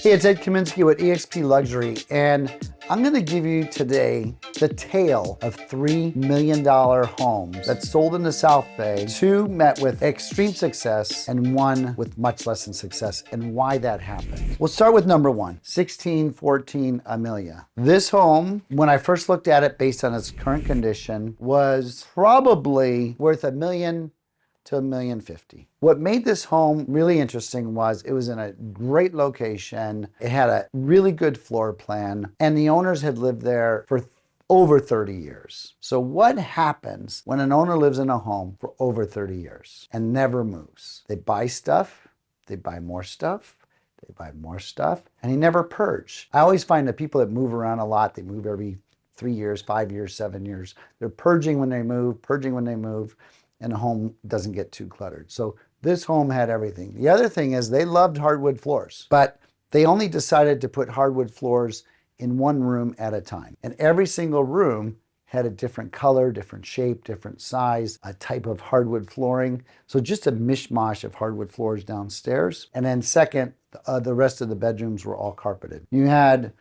Hey, it's Ed Kaminsky with eXp Luxury, and I'm going to give you today the tale of $3 million homes that sold in the South Bay, 2 met with extreme success, and 1 with much less than success, and why that happened. We'll start with number 1, 1614 Amelia. This home, when I first looked at it based on its current condition, was probably worth $1 million to $1.05 million. What made this home really interesting was it was in a great location. It had a really good floor plan, and the owners had lived there for over 30 years. So what happens when an owner lives in a home for over 30 years and never moves? They buy stuff, they buy more stuff, they buy more stuff, and he never purge. I always find that people that move around a lot, they move every 3 years, 5 years, 7 years. They're purging when they move, purging when they move, and the home doesn't get too cluttered. So this home had everything. The other thing is they loved hardwood floors, but they only decided to put hardwood floors in one room at a time. And every single room had a different color, different shape, different size, a type of hardwood flooring. So just a mishmash of hardwood floors downstairs. And then second, the rest of the bedrooms were all carpeted. You had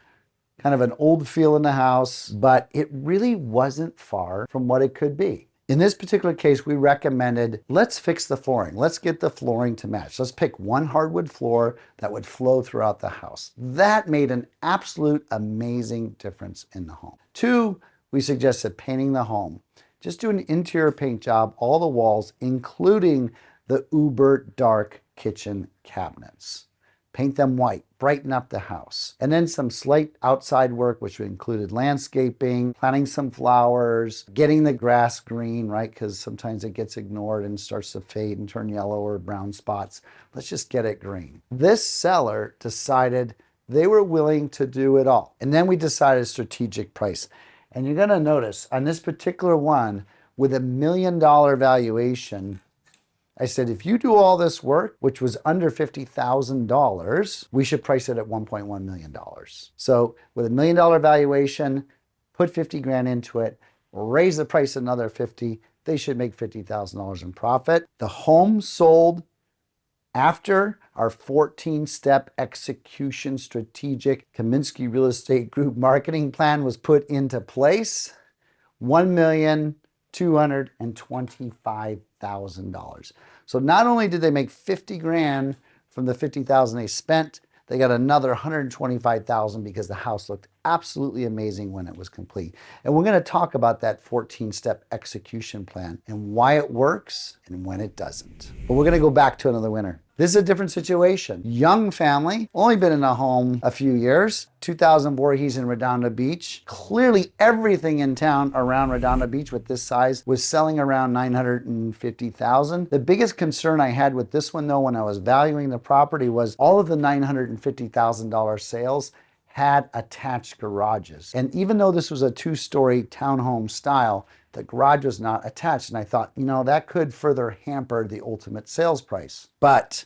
kind of an old feel in the house, but it really wasn't far from what it could be. In this particular case, we recommended, let's fix the flooring. Let's get the flooring to match. Let's pick one hardwood floor that would flow throughout the house. That made an absolute amazing difference in the home. 2, we suggested painting the home. Just do an interior paint job, all the walls, including the uber dark kitchen cabinets. Paint them white, brighten up the house. And then some slight outside work, which included landscaping, planting some flowers, getting the grass green, right? Because sometimes it gets ignored and starts to fade and turn yellow or brown spots. Let's just get it green. This seller decided they were willing to do it all. And then we decided a strategic price. And you're gonna notice on this particular one with $1 million valuation, I said, if you do all this work, which was under $50,000, we should price it at $1.1 million. So with $1 million valuation, put 50 grand into it, raise the price another 50, they should make $50,000 in profit. The home sold after our 14-step execution strategic Kaminsky Real Estate Group marketing plan was put into place, $1,225,000. So not only did they make 50 grand from the 50,000 they spent, they got another 125,000 because the house looked absolutely amazing when it was complete. And we're going to talk about that 14-step execution plan and why it works and when it doesn't. But we're going to go back to another winner. This is a different situation. Young family, only been in a home a few years, 2000 Voorhees in Redondo Beach. Clearly everything in town around Redondo Beach with this size was selling around $950,000. The biggest concern I had with this one though, when I was valuing the property, was all of the $950,000 sales had attached garages. And even though this was a 2-story townhome style, the garage was not attached. And I thought, you know, that could further hamper the ultimate sales price. But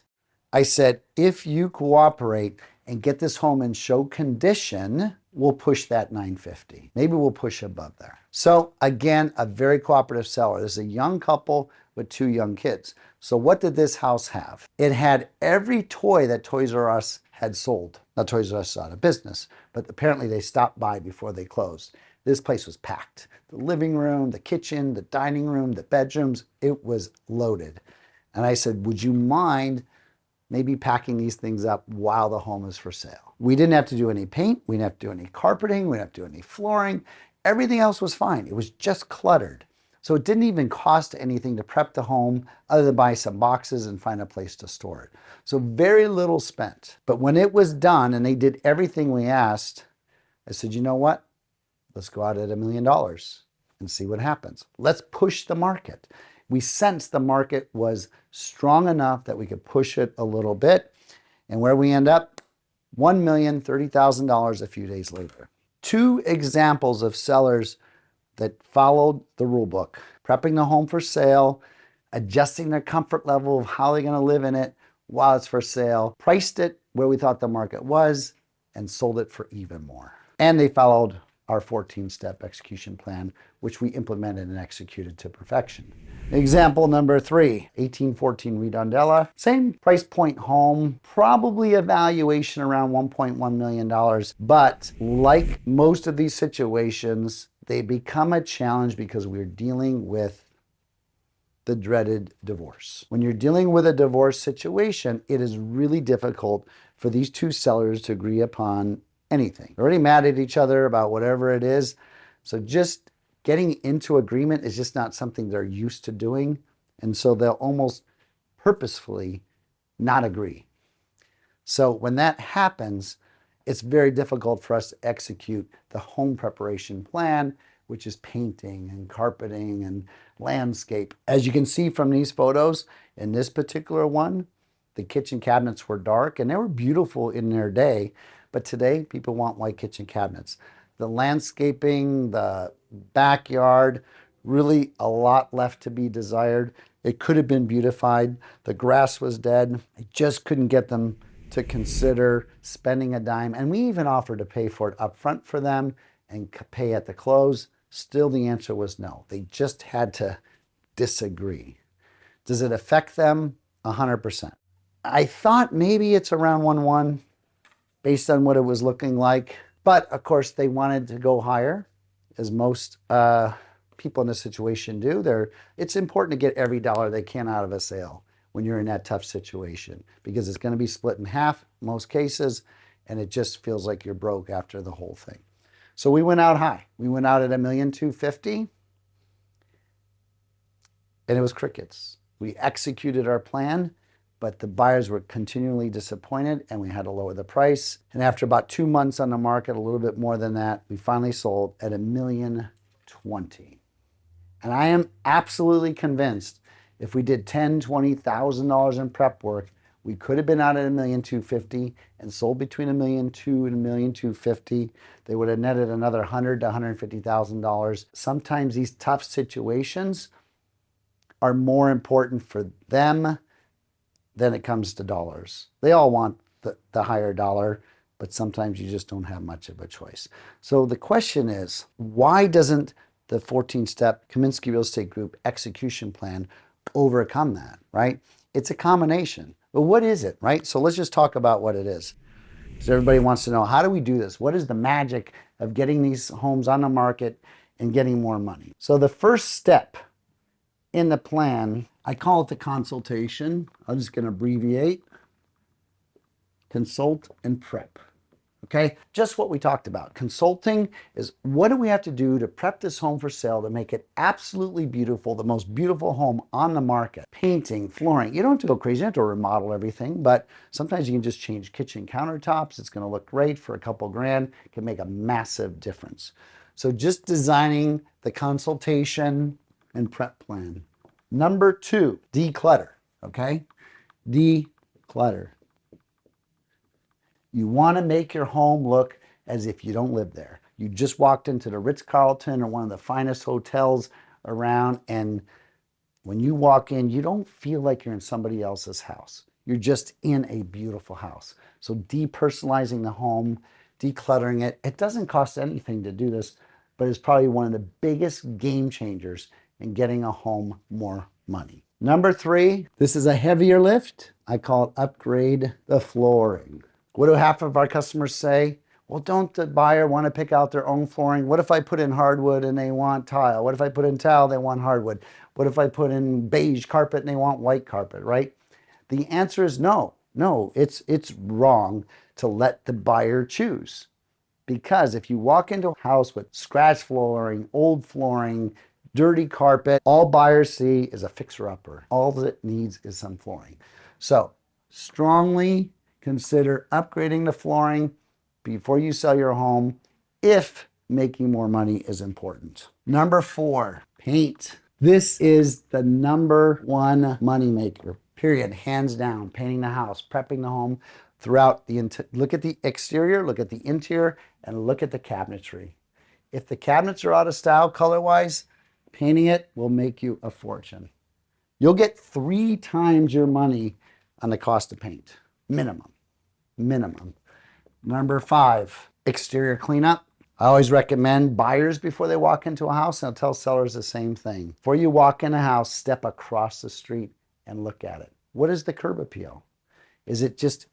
I said, if you cooperate and get this home in show condition, we'll push that $950. Maybe we'll push above there. So again, a very cooperative seller. This is a young couple with 2 young kids. So what did this house have? It had every toy that Toys R Us had sold. Now Toys R Us is out of business, but apparently they stopped by before they closed. This place was packed. The living room, the kitchen, the dining room, the bedrooms, it was loaded. And I said, would you mind maybe packing these things up while the home is for sale? We didn't have to do any paint. We didn't have to do any carpeting. We didn't have to do any flooring. Everything else was fine. It was just cluttered. So it didn't even cost anything to prep the home other than buy some boxes and find a place to store it. So very little spent. But when it was done and they did everything we asked, I said, you know what? Let's go out at $1 million and see what happens. Let's push the market. We sensed the market was strong enough that we could push it a little bit. And where we end up, $1,030,000 a few days later. 2 examples of sellers that followed the rule book, prepping the home for sale, adjusting their comfort level of how they're going to live in it while it's for sale, priced it where we thought the market was, and sold it for even more. And they followed our 14-step execution plan, which we implemented and executed to perfection. Example number 3, 1814 Redondela. Same price point home, probably a valuation around $1.1 million. But like most of these situations, they become a challenge because we're dealing with the dreaded divorce. When you're dealing with a divorce situation, it is really difficult for these two sellers to agree upon anything. They're already mad at each other about whatever it is. So just getting into agreement is just not something they're used to doing. And so they'll almost purposefully not agree. So when that happens, it's very difficult for us to execute the home preparation plan, which is painting and carpeting and landscape. As you can see from these photos, in this particular one, the kitchen cabinets were dark and they were beautiful in their day, but today people want white kitchen cabinets. The landscaping, the backyard, really a lot left to be desired. It could have been beautified. The grass was dead. I just couldn't get them to consider spending a dime. And we even offered to pay for it up front for them and pay at the close. Still, the answer was no. They just had to disagree. Does it affect them? 100%. I thought maybe it's around 1-1 based on what it was looking like. But of course, they wanted to go higher, as most people in this situation do. It's important to get every dollar they can out of a sale when you're in that tough situation, because it's going to be split in half in most cases, and it just feels like you're broke after the whole thing. So we went out high. We went out at $1,250,000, and it was crickets. We executed our plan, but the buyers were continually disappointed, and we had to lower the price. And after about 2 months on the market, a little bit more than that, we finally sold at $1,020,000. And I am absolutely convinced if we did $10,000, $20,000 in prep work, we could have been out at $1,250,000 and sold between $1,200,000 and $1,250,000. They would have netted another $100,000 to $150,000. Sometimes these tough situations are more important for them than it comes to dollars. They all want the higher dollar, but sometimes you just don't have much of a choice. So the question is, why doesn't the 14-step Kaminsky Real Estate Group execution plan overcome that, right? It's a combination. But what is it, right? So let's just talk about what it is. Because everybody wants to know, how do we do this? What is the magic of getting these homes on the market and getting more money? So the first step in the plan, I call it the consultation. I'm just going to abbreviate. Consult and prep. Okay, just what we talked about. Consulting is, what do we have to do to prep this home for sale to make it absolutely beautiful, the most beautiful home on the market? Painting, flooring. You don't have to go crazy, you don't have to remodel everything, but sometimes you can just change kitchen countertops. It's going to look great for a couple grand. It can make a massive difference. So just designing the consultation and prep plan. Number 2, declutter. Okay, declutter. You want to make your home look as if you don't live there. You just walked into the Ritz-Carlton or one of the finest hotels around, and when you walk in, you don't feel like you're in somebody else's house. You're just in a beautiful house. So depersonalizing the home, decluttering it, it doesn't cost anything to do this, but it's probably one of the biggest game changers in getting a home more money. Number 3, this is a heavier lift. I call it upgrade the flooring. What do half of our customers say? Well, don't the buyer want to pick out their own flooring? What if I put in hardwood and they want tile? What if I put in tile, they want hardwood? What if I put in beige carpet and they want white carpet, right? The answer is no. No, it's wrong to let the buyer choose. Because if you walk into a house with scratch flooring, old flooring, dirty carpet, all buyers see is a fixer-upper. All that it needs is some flooring. So strongly consider upgrading the flooring before you sell your home if making more money is important. Number 4, paint. This is the number 1 moneymaker, period, hands down. Painting the house, prepping the home throughout look at the exterior, look at the interior, and look at the cabinetry. If the cabinets are out of style color-wise, painting it will make you a fortune. You'll get 3 times your money on the cost of paint. Minimum. Number 5, exterior cleanup. I always recommend buyers before they walk into a house, and I'll tell sellers the same thing. Before you walk in a house, step across the street and look at it. What is the curb appeal? Is it just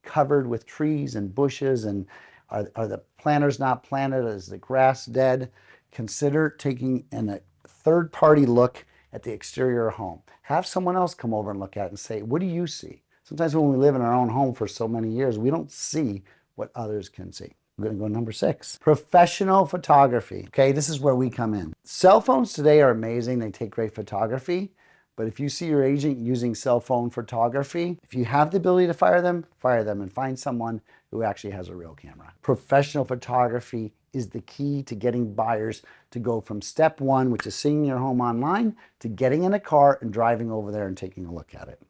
covered with trees and bushes, and are the planters not planted? Is the grass dead? Consider taking a third-party look at the exterior home. Have someone else come over and look at it and say, what do you see? Sometimes when we live in our own home for so many years, we don't see what others can see. I'm going to go number 6, professional photography. Okay, this is where we come in. Cell phones today are amazing. They take great photography. But if you see your agent using cell phone photography, if you have the ability to fire them and find someone who actually has a real camera. Professional photography is the key to getting buyers to go from step 1, which is seeing your home online, to getting in a car and driving over there and taking a look at it.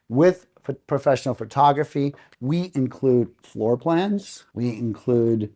With professional photography, we include floor plans, we include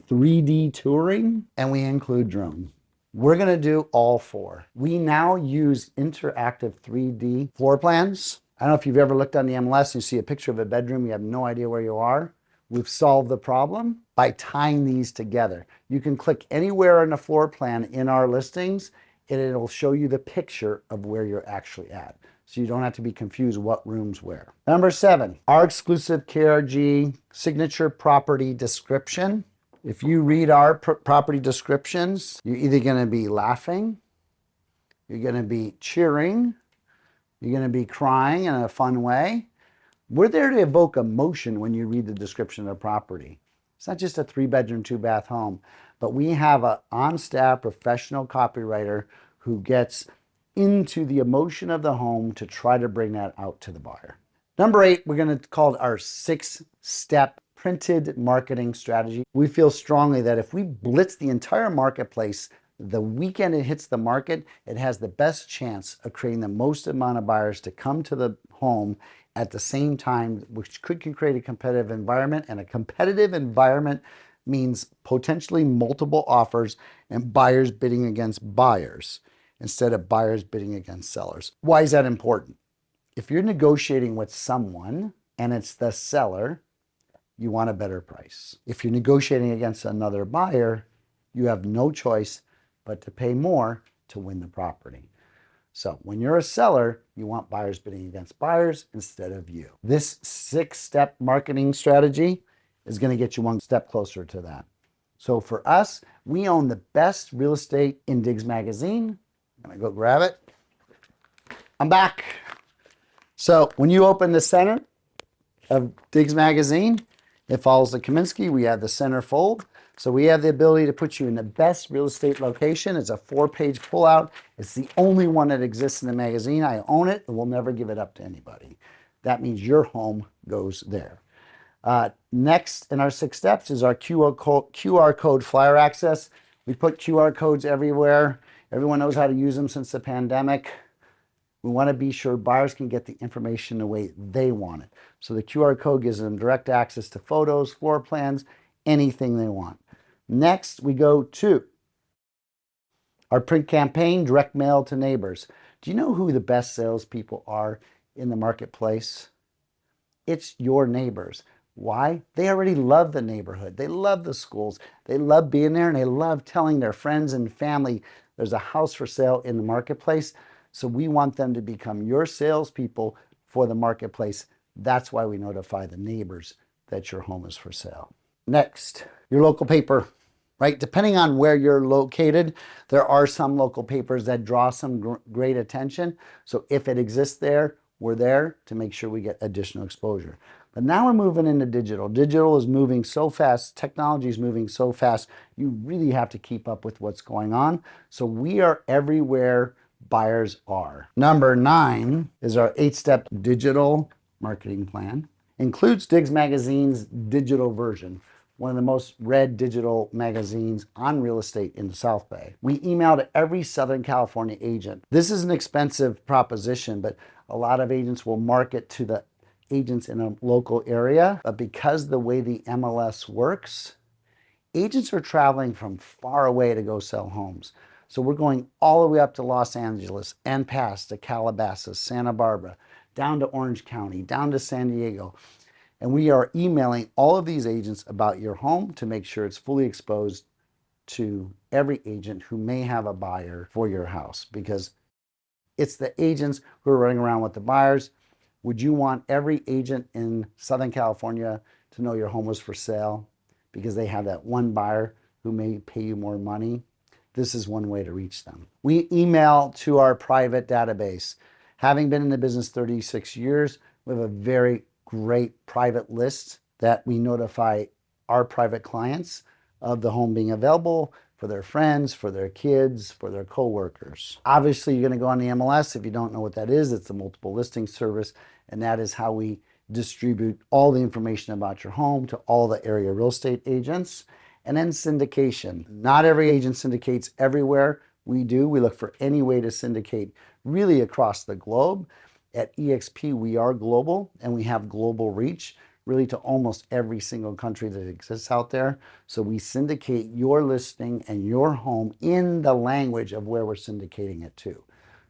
3D touring, and we include drones. We're going to do all 4. We now use interactive 3D floor plans. I don't know if you've ever looked on the MLS and you see a picture of a bedroom, you have no idea where you are. We've solved the problem by tying these together. You can click anywhere on the floor plan in our listings and it'll show you the picture of where you're actually at. So you don't have to be confused what room's where. Number 7, our exclusive KRG signature property description. If you read our property descriptions, you're either going to be laughing, you're going to be cheering, you're going to be crying in a fun way. We're there to evoke emotion when you read the description of the property. It's not just a 3-bedroom, 2-bath home, but we have an on-staff professional copywriter who gets into the emotion of the home to try to bring that out to the buyer. Number 8, we're going to call it our 6-step printed marketing strategy. We feel strongly that if we blitz the entire marketplace the weekend it hits the market, it has the best chance of creating the most amount of buyers to come to the home at the same time, which could create a competitive environment. And a competitive environment means potentially multiple offers and buyers bidding against buyers instead of buyers bidding against sellers. Why is that important? If you're negotiating with someone and it's the seller, you want a better price. If you're negotiating against another buyer, you have no choice but to pay more to win the property. So when you're a seller, you want buyers bidding against buyers instead of you. This 6-step marketing strategy is going to get you one step closer to that. So for us, we own the best real estate in Diggs Magazine. I'm going to go grab it. I'm back. So when you open the center of Diggs Magazine, it follows the Kaminsky. We have the centerfold. So we have the ability to put you in the best real estate location. It's a 4-page pullout. It's the only one that exists in the magazine. I own it and will never give it up to anybody. That means your home goes there. Next in our 6 steps is our QR code flyer access. We put QR codes everywhere. Everyone knows how to use them since the pandemic. We want to be sure buyers can get the information the way they want it. So the QR code gives them direct access to photos, floor plans, anything they want. Next, we go to our print campaign, direct mail to neighbors. Do you know who the best salespeople are in the marketplace? It's your neighbors. Why? They already love the neighborhood. They love the schools. They love being there, and they love telling their friends and family there's a house for sale in the marketplace. So we want them to become your salespeople for the marketplace. That's why we notify the neighbors that your home is for sale. Next, your local paper, right? Depending on where you're located, there are some local papers that draw some great attention. So if it exists there, we're there to make sure we get additional exposure. But now we're moving into digital. Digital is moving so fast. Technology is moving so fast. You really have to keep up with what's going on. So we are everywhere buyers are. Number 9 is our 8-step digital marketing plan. Includes Diggs Magazine's digital version, one of the most read digital magazines on real estate in the South Bay. We email to every Southern California agent. This is an expensive proposition, but a lot of agents will market to the agents in a local area. But because the way the MLS works, agents are traveling from far away to go sell homes. So we're going all the way up to Los Angeles and past to Calabasas, Santa Barbara, down to Orange County, down to San Diego. And we are emailing all of these agents about your home to make sure it's fully exposed to every agent who may have a buyer for your house, because it's the agents who are running around with the buyers. Would you want every agent in Southern California to know your home was for sale because they have that one buyer who may pay you more money? This is one way to reach them. We email to our private database. Having been in the business 36 years, we have a very great private list that we notify our private clients of the home being available for their friends, for their kids, for their coworkers. Obviously, you're going to go on the MLS. If you don't know what that is, it's a multiple listing service, and that is how we distribute all the information about your home to all the area real estate agents. And then syndication. Not every agent syndicates everywhere. We do. We look for any way to syndicate really across the globe. At eXp, we are global, and we have global reach really to almost every single country that exists out there. So we syndicate your listing and your home in the language of where we're syndicating it to.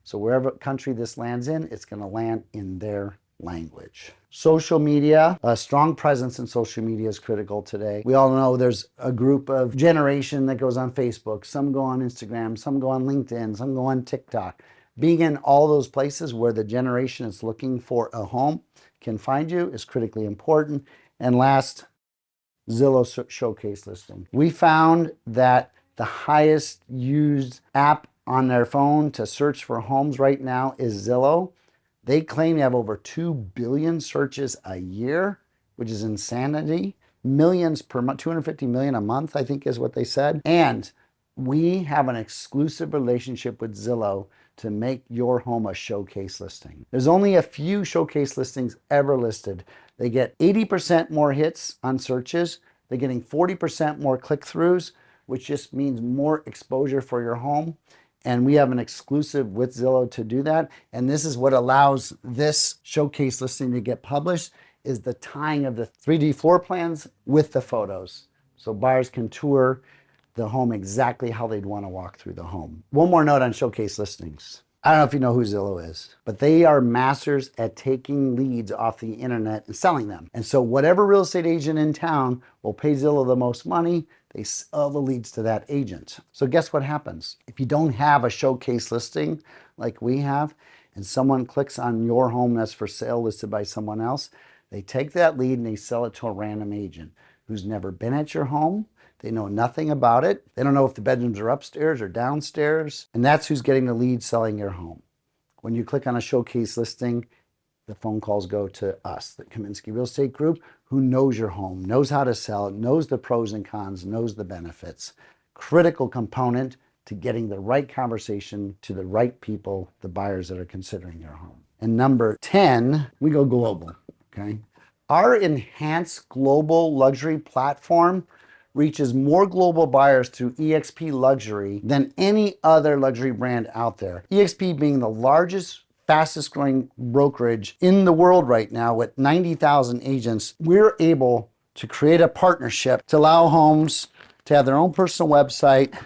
So wherever country this lands in, it's going to land in their language. Social media, a strong presence in social media is critical today. We all know there's a group of generation that goes on Facebook, some go on Instagram, some go on LinkedIn, some go on TikTok. Being in all those places where the generation is looking for a home can find you is critically important. And last, Zillow showcase listing. We found that the highest used app on their phone to search for homes right now is Zillow. They claim they have over 2 billion searches a year, which is insanity. Millions per month, 250 million a month, I think is what they said. And we have an exclusive relationship with Zillow to make your home a showcase listing. There's only a few showcase listings ever listed. They get 80% more hits on searches. They're getting 40% more click-throughs, which just means more exposure for your home. And we have an exclusive with Zillow to do that. And this is what allows this showcase listing to get published, is the tying of the 3D floor plans with the photos. So buyers can tour the home exactly how they'd want to walk through the home. One more note on showcase listings. I don't know if you know who Zillow is, but they are masters at taking leads off the internet and selling them. And so whatever real estate agent in town will pay Zillow the most money, they sell the leads to that agent. So guess what happens? If you don't have a showcase listing like we have, and someone clicks on your home that's for sale listed by someone else, they take that lead and they sell it to a random agent who's never been at your home. They know nothing about it. They don't know if the bedrooms are upstairs or downstairs. And that's who's getting the lead selling your home. When you click on a showcase listing, the phone calls go to us, the Kaminsky Real Estate Group, who knows your home, knows how to sell it, knows the pros and cons, knows the benefits. Critical component to getting the right conversation to the right people, the buyers that are considering your home. And number 10, we go global, okay? Our enhanced global luxury platform reaches more global buyers through eXp Luxury than any other luxury brand out there. eXp being the largest, fastest growing brokerage in the world right now with 90,000 agents, we're able to create a partnership to allow homes to have their own personal website,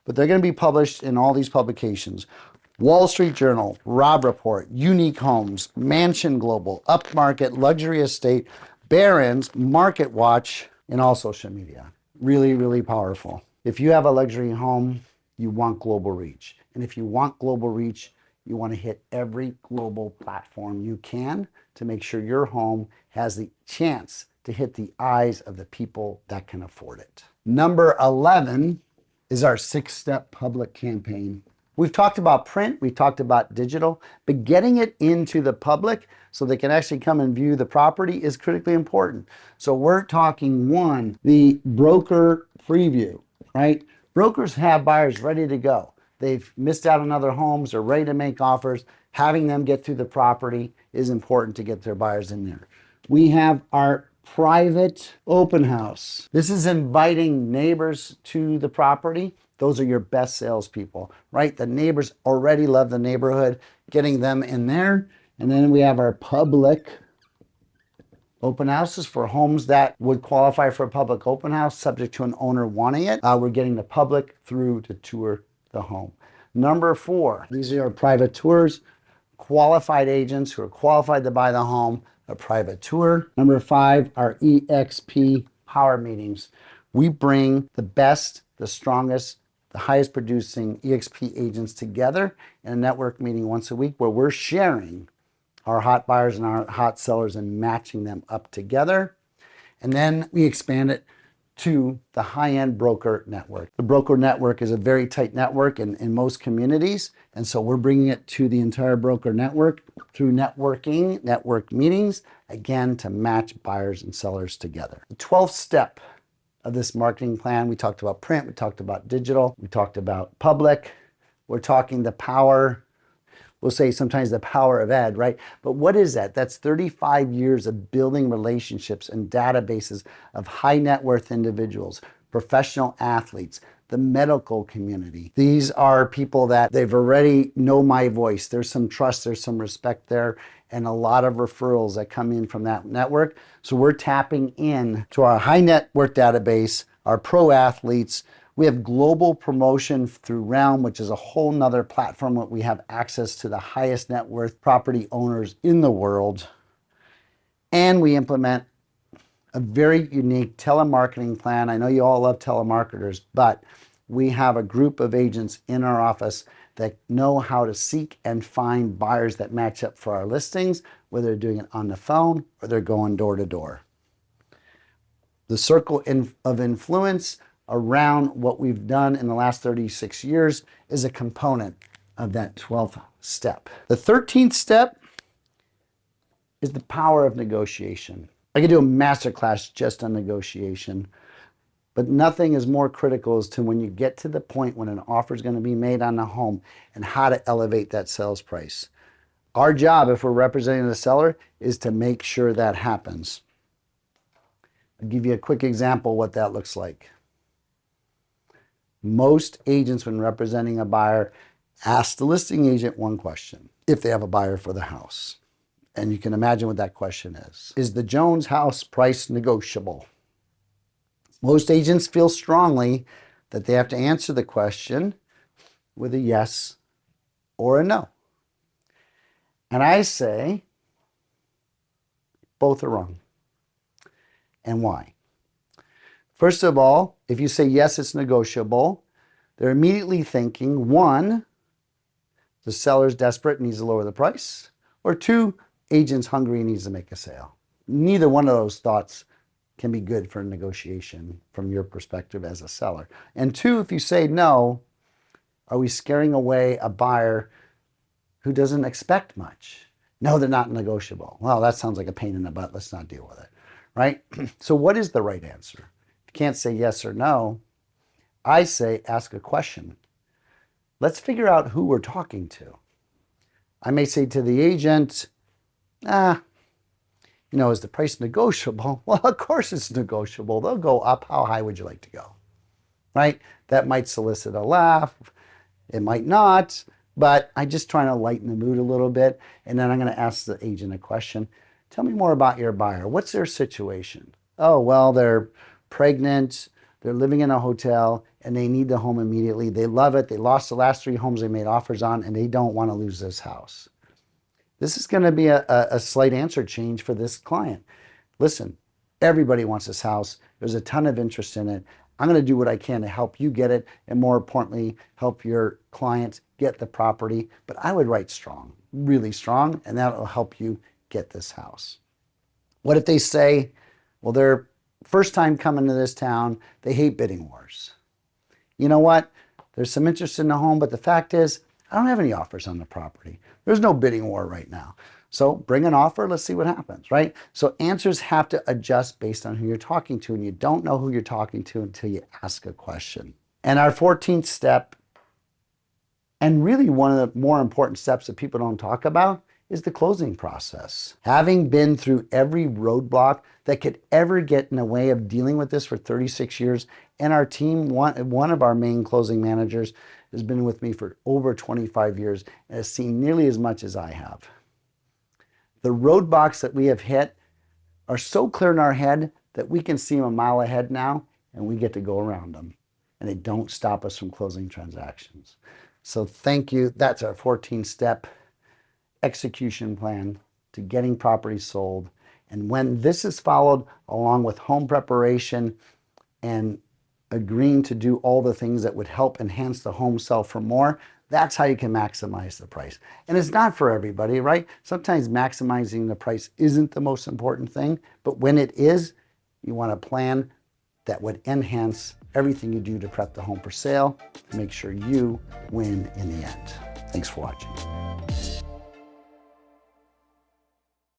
but they're going to be published in all these publications. Wall Street Journal, Robb Report, Unique Homes, Mansion Global, Upmarket, Luxury Estate, Barron's, Market Watch, and all social media. Really, really powerful. If you have a luxury home, you want global reach. And if you want global reach, you want to hit every global platform you can to make sure your home has the chance to hit the eyes of the people that can afford it. Number 11 is our 6-step public campaign. We've talked about print, we've talked about digital, but getting it into the public so they can actually come and view the property is critically important. So we're talking one, the broker preview, right? Brokers have buyers ready to go. They've missed out on other homes, they're ready to make offers. Having them get through the property is important to get their buyers in there. We have our private open house. This is inviting neighbors to the property. Those are your best salespeople, right? The neighbors already love the neighborhood, getting them in there. And then we have our public open houses for homes that would qualify for a public open house, subject to an owner wanting it. We're getting the public through to tour the home. Number 4, these are our private tours. Qualified agents who are qualified to buy the home, a private tour. Number 5, our EXP power meetings. We bring the best, the strongest, the highest producing EXP agents together in a network meeting once a week where we're sharing our hot buyers and our hot sellers and matching them up together. And then we expand it to the high-end broker network. The broker network is a very tight network in most communities, and so we're bringing it to the entire broker network through networking, network meetings, again, to match buyers and sellers together. The 12th step of this marketing plan, we talked about print, we talked about digital, we talked about public, we're talking the power. We'll say sometimes the power of Ed, right? But what is that? That's 35 years of building relationships and databases of high net worth individuals, professional athletes, the medical community. These are people that they've already know my voice. There's some trust, there's some respect there, and a lot of referrals that come in from that network. So we're tapping in to our high net worth database, our pro athletes. We have global promotion through Realm, which is a whole nother platform where we have access to the highest net worth property owners in the world. And we implement a very unique telemarketing plan. I know you all love telemarketers, but we have a group of agents in our office that know how to seek and find buyers that match up for our listings, whether they're doing it on the phone or they're going door to door. The circle of influence around what we've done in the last 36 years is a component of that 12th step. The 13th step is the power of negotiation. I could do a masterclass just on negotiation, but nothing is more critical as to when you get to the point when an offer is going to be made on the home and how to elevate that sales price. Our job, if we're representing the seller, is to make sure that happens. I'll give you a quick example of what that looks like. Most agents, when representing a buyer, ask the listing agent one question if they have a buyer for the house. And you can imagine what that question is. Is the Jones house price negotiable? Most agents feel strongly that they have to answer the question with a yes or a no. And I say both are wrong. And why? First of all, if you say yes, it's negotiable, they're immediately thinking, one, the seller's desperate and needs to lower the price, or two, agent's hungry and needs to make a sale. Neither one of those thoughts can be good for negotiation from your perspective as a seller. And two, if you say no, are we scaring away a buyer who doesn't expect much? No, they're not negotiable. Well, that sounds like a pain in the butt. Let's not deal with it, right? So what is the right answer? Can't say yes or no. I say ask a question. Let's figure out who we're talking to. I may say to the agent, is the price negotiable? Well, of course it's negotiable. They'll go up. How high would you like to go? Right? That might solicit a laugh. It might not, but I'm just trying to lighten the mood a little bit. And then I'm going to ask the agent a question. Tell me more about your buyer. What's their situation? Oh, well, they're pregnant, they're living in a hotel, and they need the home immediately. They love it. They lost the last 3 homes they made offers on, and they don't want to lose this house. This is going to be a slight answer change for this client. Listen, everybody wants this house. There's a ton of interest in it. I'm going to do what I can to help you get it, and more importantly, help your client get the property. But I would write strong, really strong, and that will help you get this house. What if they say, well, they're first time coming to this town, they hate bidding wars. You know what? There's some interest in the home, but the fact is, I don't have any offers on the property. There's no bidding war right now. So bring an offer, let's see what happens, right? So answers have to adjust based on who you're talking to, and you don't know who you're talking to until you ask a question. And our 14th step, and really one of the more important steps that people don't talk about, is the closing process. Having been through every roadblock that could ever get in the way of dealing with this for 36 years, and our team, one of our main closing managers, has been with me for over 25 years and has seen nearly as much as I have. The roadblocks that we have hit are so clear in our head that we can see them a mile ahead now, and we get to go around them. And they don't stop us from closing transactions. So thank you. That's our 14-step execution plan to getting properties sold And when this is followed along with home preparation and agreeing to do all the things that would help enhance the home sell for more, that's how you can maximize the price. And it's not for everybody, right? Sometimes maximizing the price isn't the most important thing, but when it is, you want a plan that would enhance everything you do to prep the home for sale to make sure you win in the end. Thanks for watching.